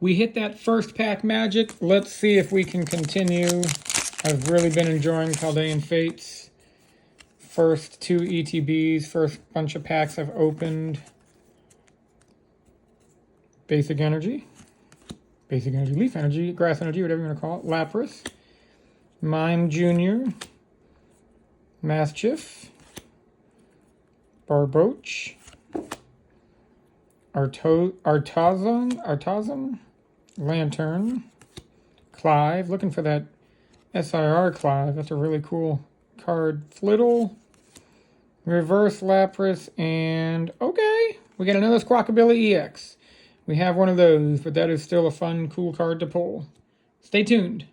We hit that first pack magic. Let's see if we can continue. I've really been enjoying Chaldean Fates. First 2 ETBs, first bunch of packs I've opened. Basic Energy, Leaf Energy, Grass Energy, whatever you want to call it. Lapras, Mime Jr., Maschiff, Barboach, Artazam, Lantern, Clive. Looking for that SIR Clive. That's a really cool card. Flittle, Reverse Lapras, and okay, we got another Squawkabilly EX. We have one of those, but that is still a fun, cool card to pull. Stay tuned.